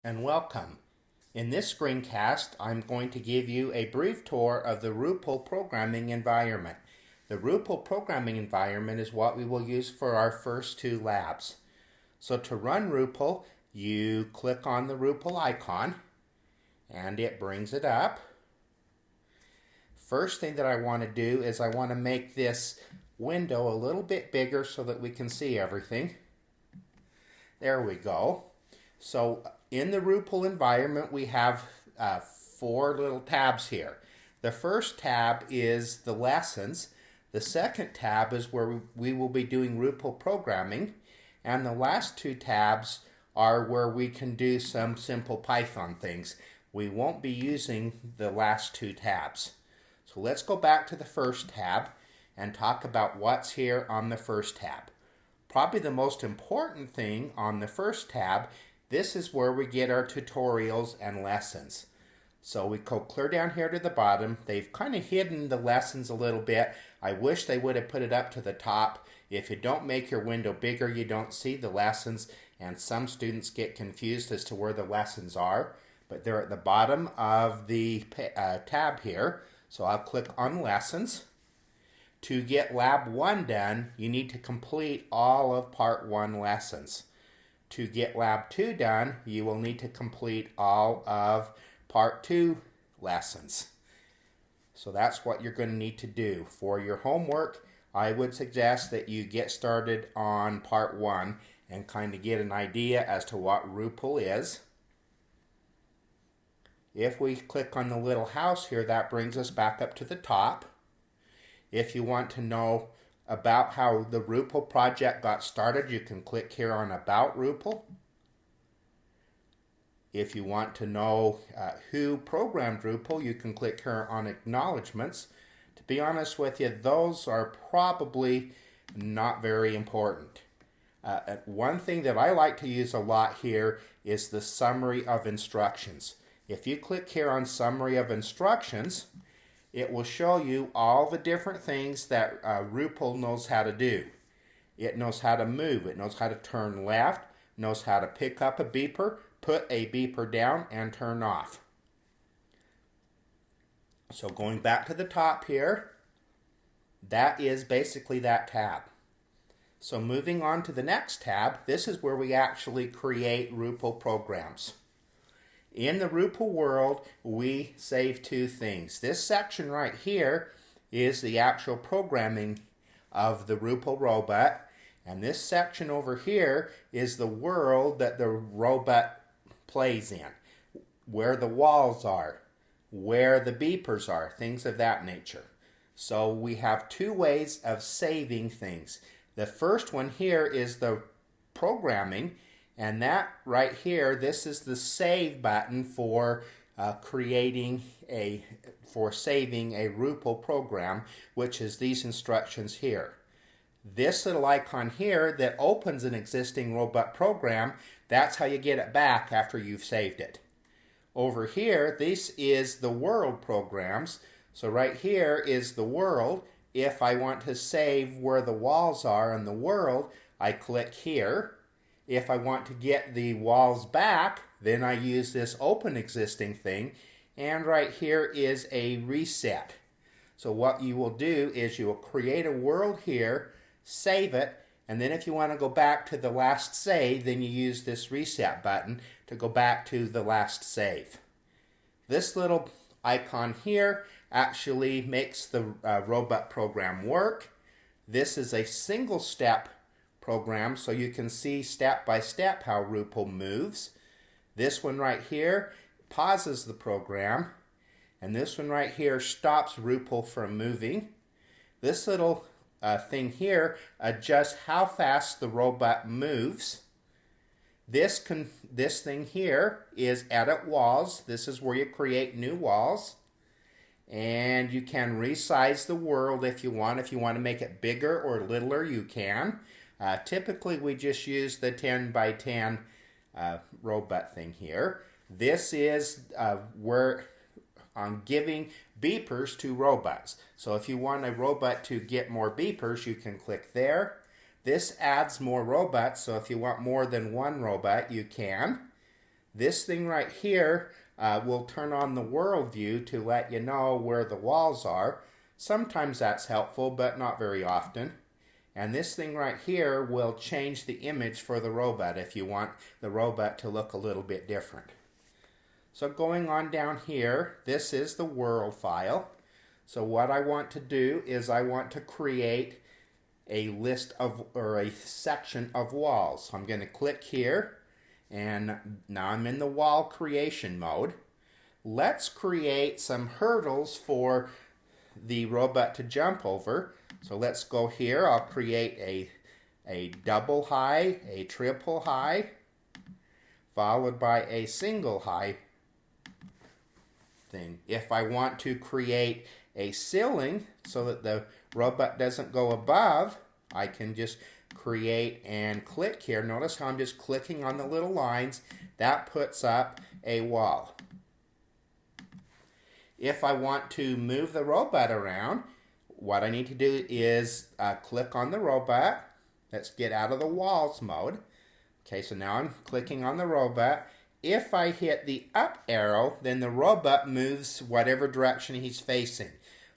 and welcome. In this screencast, I'm going to give you a brief tour of the Rupal programming environment. The Rupal programming environment is what we will use for our first two labs. So to run Rupal, you click on the Rupal icon and it brings it up. First thing that I want to do is I want to make this window a little bit bigger so that we can see everything. There we go. So in the Rupal environment, we have four little tabs here. The first tab is the lessons. The second tab is where we will be doing Rupal programming. And the last two tabs are where we can do some simple Python things. We won't be using the last two tabs. So let's go back to the first tab and talk about what's here on the first tab. Probably the most important thing on the first tab, this is where we get our tutorials and lessons. So we go clear down here to the bottom. They've kind of hidden the lessons a little bit. I wish they would have put it up to the top. If you don't make your window bigger, you don't see the lessons, and some students get confused as to where the lessons are. But they're at the bottom of the tab here. So I'll click on lessons. To get lab 1 done, you need to complete all of part 1 lessons. To get lab 2 done, you will need to complete all of part 2 lessons. So that's what you're going to need to do. For your homework, I would suggest that you get started on part 1 and kind of get an idea as to what Rupal is. If we click on the little house here, that brings us back up to the top. If you want to know about how the Rupal project got started, you can click here on About Rupal. If you want to know who programmed Rupal, you can click here on Acknowledgements. To be honest with you, those are probably not very important. One thing that I like to use a lot here is the Summary of Instructions. If you click here on Summary of Instructions, it will show you all the different things that Rupal knows how to do. It knows how to move, it knows how to turn left, knows how to pick up a beeper, put a beeper down, and turn off. So going back to the top here, that is basically that tab. So moving on to the next tab, this is where we actually create Rupal programs. In the Rupal world, we save two things. This section right here is the actual programming of the Rupal robot, and this section over here is the world that the robot plays in, where the walls are, where the beepers are, things of that nature. So we have two ways of saving things. The first one here is the programming, and that right here, this is the save button for saving a Rupal program, which is these instructions here. This little icon here that opens an existing robot program, that's how you get it back after you've saved it. Over here, this is the world programs. So right here is the world. If I want to save where the walls are in the world, I click here. If I want to get the walls back, then I use this open existing thing, and right here is a reset. So what you will do is you will create a world here, save it, and then if you want to go back to the last save, then you use this reset button to go back to the last save. This little icon here actually makes the robot program work. This is a single step program, so you can see step by step how Rupal moves. This one right here pauses the program, and this one right here stops Rupal from moving. This little thing here adjusts how fast the robot moves. This thing here is edit walls. This is where you create new walls, and you can resize the world if you want. If you want to make it bigger or littler, you can. Typically, we just use the 10 by 10 robot thing here. This is where I'm giving beepers to robots. So if you want a robot to get more beepers, you can click there. This adds more robots, so if you want more than one robot, you can. This thing right here will turn on the world view to let you know where the walls are. Sometimes that's helpful, but not very often. And this thing right here will change the image for the robot if you want the robot to look a little bit different. So going on down here, this is the world file. So what I want to do is I want to create a list of, or a section of walls. I'm going to click here, and now I'm in the wall creation mode. Let's create some hurdles for the robot to jump over. So let's go here. I'll create a double high, a triple high, followed by a single high thing. If I want to create a ceiling so that the robot doesn't go above, I can just create and click here. Notice how I'm just clicking on the little lines. That puts up a wall. If I want to move the robot around, what I need to do is click on the robot. Let's get out of the walls mode. Okay, so now I'm clicking on the robot. If I hit the up arrow, then the robot moves whatever direction he's facing.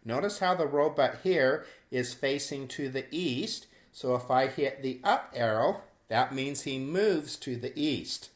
Notice how the robot here is facing to the east. So if I hit the up arrow, that means he moves to the east.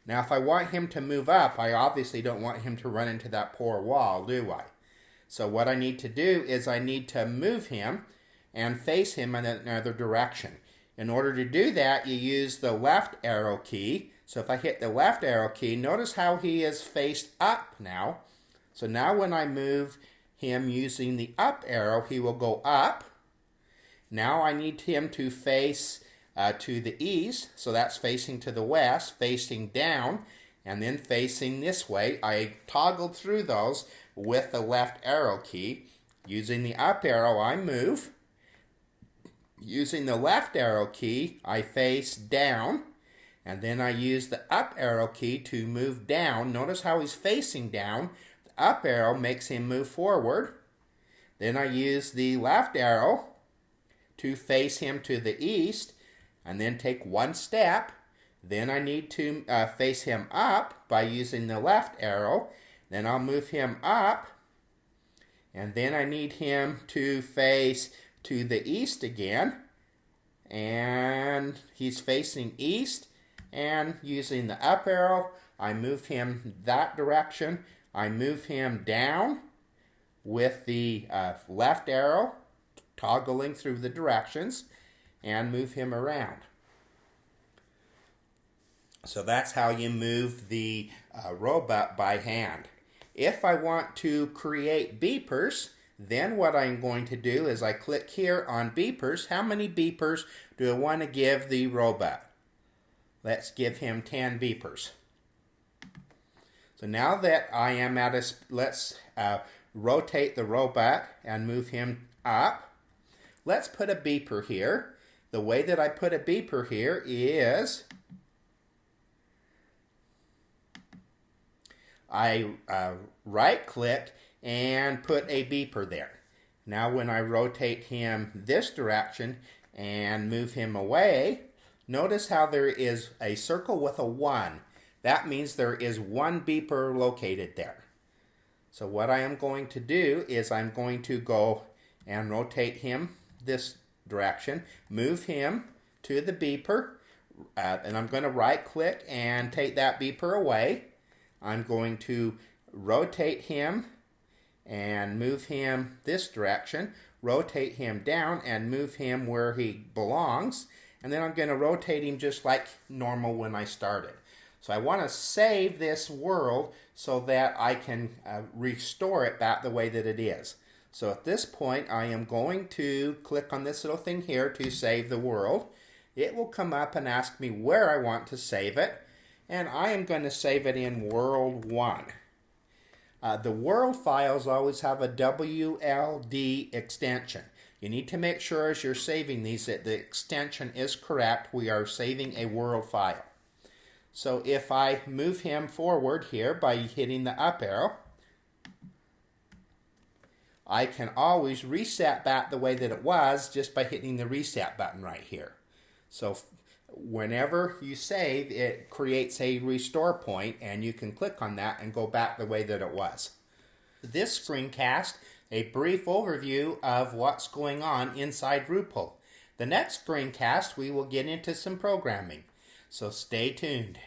Now if I want him to move up, I obviously don't want him to run into that poor wall, do I? So what I need to do is I need to move him and face him in another direction. In order to do that, you use the left arrow key. So if I hit the left arrow key, notice how he is faced up now. So now when I move him using the up arrow, he will go up. Now I need him to face to the east, so that's facing to the west, facing down, and then facing this way. I toggled through those with the left arrow key. Using the up arrow, I move. Using the left arrow key, I face down, and then I use the up arrow key to move down. Notice how he's facing down. The up arrow makes him move forward. Then I use the left arrow to face him to the east, and then take one step. Then I need to face him up by using the left arrow. Then I'll move him up, and then I need him to face to the east again, and he's facing east, and using the up arrow, I move him that direction. I move him down with the left arrow, toggling through the directions, and move him around. So that's how you move the robot by hand. If I want to create beepers, then what I'm going to do is I click here on beepers. How many beepers do I want to give the robot? Let's give him 10 beepers. So now that I am at a, let's rotate the robot and move him up. Let's put a beeper here. The way that I put a beeper here is I right click and put a beeper there. Now when I rotate him this direction and move him away, notice how there is a circle with a 1. That means there is one beeper located there. So what I am going to do is I'm going to go and rotate him this direction, move him to the beeper, and I'm going to right click and take that beeper away. I'm going to rotate him and move him this direction, rotate him down and move him where he belongs, and then I'm going to rotate him just like normal when I started. So I want to save this world so that I can restore it back the way that it is. So at this point I am going to click on this little thing here to save the world. It will come up and ask me where I want to save it, and I am going to save it in World 1. The world files always have a WLD extension. You need to make sure as you're saving these that the extension is correct. We are saving a world file. So if I move him forward here by hitting the up arrow, I can always reset back the way that it was just by hitting the reset button right here. So Whenever you save, it creates a restore point, and you can click on that and go back the way that it was. This screencast, a brief overview of what's going on inside Rupal. The next screencast, we will get into some programming. So stay tuned.